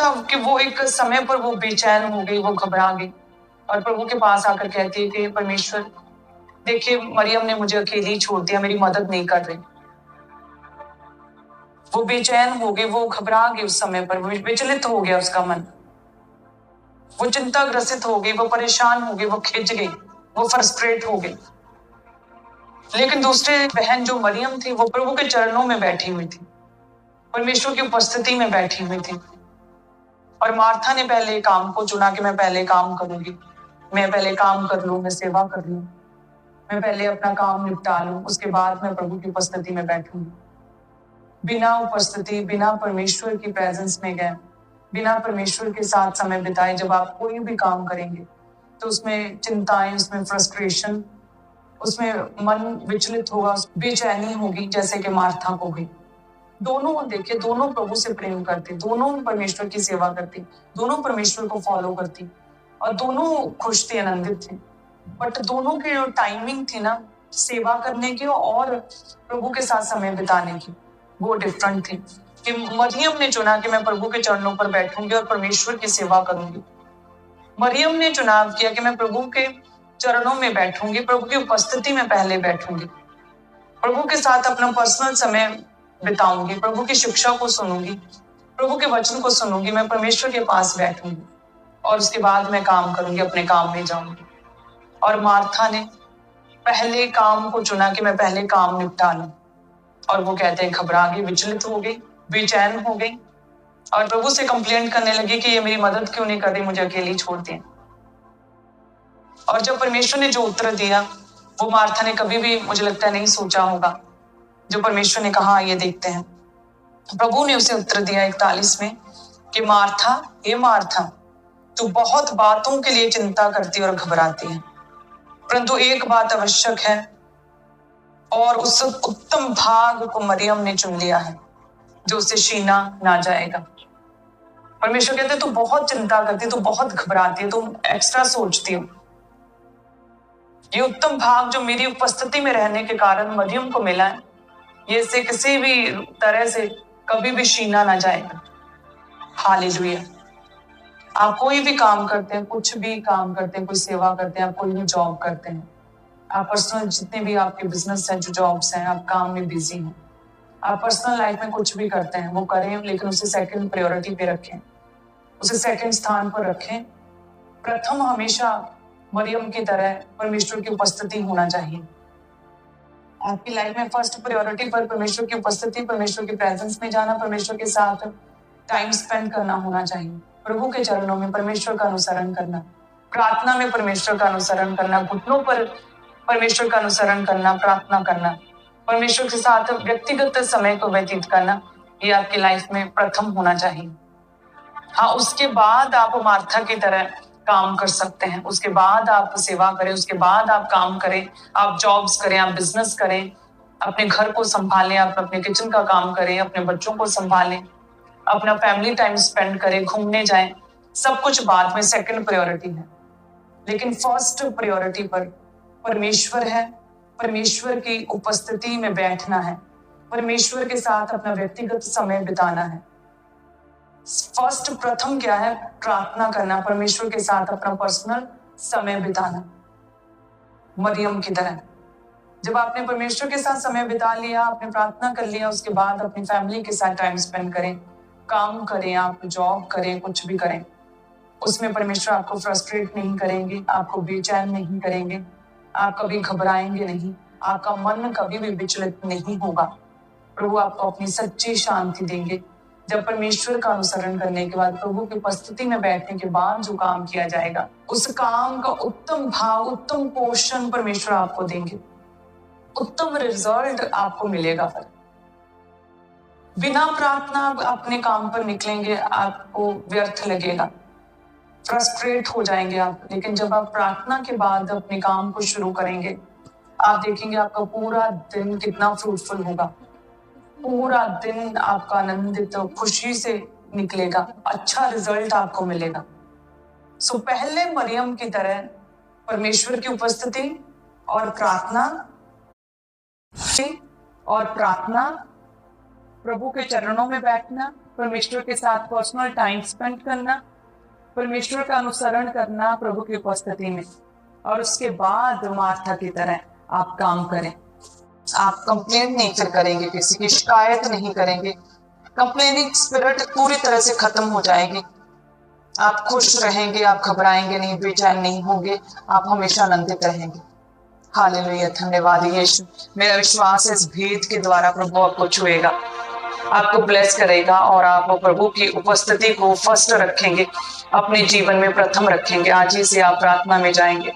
था कि वो एक समय पर वो बेचैन हो गई, वो घबरा गई और प्रभु के पास आकर कहती है कि परमेश्वर देखिए, मरियम ने मुझे अकेली छोड़ दिया, मेरी मदद नहीं कर रही। वो बेचैन हो गई, वो घबरा गई, उस समय पर विचलित हो गया उसका मन, वो चिंताग्रसित हो गई, वो परेशान हो गई, वो खिंच गई, वो फ्रस्ट्रेट हो गई। लेकिन दूसरी बहन जो मरियम थी, वो प्रभु के चरणों में बैठी हुई थी, परमेश्वर की उपस्थिति में बैठी हुई थी। और मार्था ने पहले काम को चुना कि मैं पहले काम करूंगी, मैं पहले काम कर लूं, मैं सेवा कर लूं, मैं पहले अपना काम निपटा लूं, उसके बाद मैं प्रभु की उपस्थिति में बैठूंगी। बिना उपस्थिति, बिना परमेश्वर की प्रेजेंस में गए, बिना परमेश्वर के साथ समय बिताए जब आप कोई भी काम करेंगे तो उसमें चिंताएं, उसमें फ्रस्ट्रेशन, उसमें मन विचलित होगा, बेचैनी होगी, जैसे कि मार्था को हुई। दोनों देखिए, दोनों प्रभु से प्रेम करती, दोनों परमेश्वर की सेवा करती, दोनों परमेश्वर को फॉलो करती और दोनों खुश थी, आनंदित थी। बट दोनों की जो टाइमिंग थी ना, सेवा करने की और प्रभु के साथ समय बिताने की, वो डिफरेंट थी। कि मरियम ने चुना कि मैं प्रभु के चरणों पर बैठूंगी और परमेश्वर की सेवा करूंगी। मरियम ने चुनाव किया कि मैं प्रभु के चरणों में बैठूंगी, प्रभु की उपस्थिति में पहले बैठूंगी, प्रभु के साथ अपना पर्सनल समय बिताऊंगी, प्रभु की शिक्षा को सुनूंगी, प्रभु के वचन को सुनूंगी, मैं परमेश्वर के पास बैठूंगी और उसके बाद मैं काम करूंगी, अपने काम में जाऊंगी। और मार्था ने पहले काम को चुना कि मैं पहले काम निपटा लूं, और वो कहते हैं घबरा गई, विचलित हो गई, बेचैन हो गई और प्रभु से कंप्लेंट करने लगी कि ये मेरी मदद क्यों नहीं कर रही, मुझे अकेली छोड़ दिया। और जब परमेश्वर ने जो उत्तर दिया, वो मार्था ने कभी भी, मुझे लगता है, नहीं सोचा होगा। जो परमेश्वर ने कहा, ये देखते हैं। प्रभु ने उसे उत्तर दिया 41 में कि मार्था, हे मार्था, तू बहुत बातों के लिए चिंता करती और घबराती है, परंतु एक बात आवश्यक है और उस उत्तम भाग को मरियम ने चुन लिया है, जो उसे छीना ना जाएगा। परमेश्वर कहते, तू बहुत चिंता करती, तू बहुत घबराती है, तू एक्स्ट्रा सोचती हो। ये उत्तम भाग जो मेरी उपस्थिति में रहने के कारण मरियम को मिला है, ये इसे किसी भी तरह से कभी भी छीना ना जाएगा। हालेलुया। आप कोई भी काम करते हैं, कुछ भी काम करते हैं, कोई सेवा करते हैं, आप कोई भी जॉब करते हैं, आप पर्सनल जितने भी आपके बिजनेस हैं, जो जॉब्स हैं, आप काम में बिजी हैं, आप पर्सनल लाइफ में कुछ भी करते हैं, वो करें, लेकिन उसे सेकंड प्रायोरिटी पे रखें, उसे सेकंड स्थान पर रखें। प्रथम हमेशा मरियम की तरह परमेश्वर की उपस्थिति होना चाहिए। आपकी लाइफ में फर्स्ट प्रायोरिटी पर परमेश्वर की उपस्थिति, परमेश्वर की प्रेजेंस में जाना, परमेश्वर के साथ टाइम स्पेंड करना होना चाहिए। प्रभु के चरणों में परमेश्वर का अनुसरण करना, प्रार्थना में परमेश्वर का अनुसरण करना, घुटनों पर परमेश्वर का अनुसरण करना, प्रार्थना करना, परमेश्वर के साथ व्यक्तिगत समय को व्यतीत करना, ये आपकी लाइफ में प्रथम होना चाहिए। हाँ, उसके बाद आप मार्था की तरह काम कर सकते हैं, उसके बाद आप सेवा करें, उसके बाद आप काम करें, आप जॉब्स करें, आप बिजनेस करें, अपने घर को संभालें, आप अपने किचन का काम करें, अपने बच्चों को संभालें, अपना फैमिली टाइम स्पेंड करें, घूमने जाएं, सब कुछ बाद में सेकंड प्रायोरिटी है। लेकिन फर्स्ट प्रायोरिटी पर परमेश्वर है, परमेश्वर की उपस्थिति में बैठना है, परमेश्वर के साथ अपना व्यक्तिगत समय बिताना है। फर्स्ट प्रथम क्या है? प्रार्थना करना, परमेश्वर के साथ अपना पर्सनल समय बिताना। मरियम की तरह जब आपने परमेश्वर के साथ समय बिता लिया, आपने प्रार्थना कर लिया, उसके बाद अपनी फैमिली के साथ टाइम स्पेंड करें, काम करें, आप जॉब करें, कुछ भी करें, उसमें परमेश्वर आपको फ्रस्ट्रेट नहीं करेंगे, आपको बेचैन नहीं करेंगे, आप कभी घबराएंगे नहीं, आपका मन कभी भी विचलित नहीं होगा। प्रभु आपको अपनी सच्ची शांति देंगे। जब परमेश्वर का अनुसरण करने के बाद, प्रभु की उपस्थिति में बैठने के बाद जो काम किया जाएगा, उस काम का उत्तम भाव, उत्तम पोषण परमेश्वर आपको देंगे, उत्तम रिजल्ट आपको मिलेगा। फिर बिना प्रार्थना आप अपने काम पर निकलेंगे, आपको व्यर्थ लगेगा, फ्रस्ट्रेट हो जाएंगे आप। लेकिन जब आप प्रार्थना के बाद अपने काम को शुरू करेंगे, आप देखेंगे आपका पूरा दिन कितना फ्रूटफुल होगा, पूरा दिन आपका आनंदित खुशी से निकलेगा, अच्छा रिजल्ट आपको मिलेगा। सो पहले मरियम की तरह परमेश्वर की उपस्थिति और प्रार्थना, प्रभु के चरणों में बैठना, परमेश्वर के साथ पर्सनल टाइम स्पेंड करना, परमेश्वर का अनुसरण करना प्रभु की उपस्थिति में, और उसके बाद मार्था की तरह आप काम करें। आप कंप्लेन नहीं फिर करेंगे, किसी की शिकायत नहीं करेंगे, कंप्लेनिंग स्पिरिट पूरी तरह से खत्म हो जाएगी। आप खुश रहेंगे, आप घबराएंगे नहीं, बेचैन नहीं होंगे, आप हमेशा आनंदित रहेंगे। हालेलुया, धन्यवाद यीशु। मेरा विश्वास है इस भेद के द्वारा प्रभु आपको छुएगा, आपको ब्लेस करेगा, और आप प्रभु की उपस्थिति को फर्स्ट रखेंगे, अपने जीवन में प्रथम रखेंगे। आज ही से आप प्रार्थना में जाएंगे।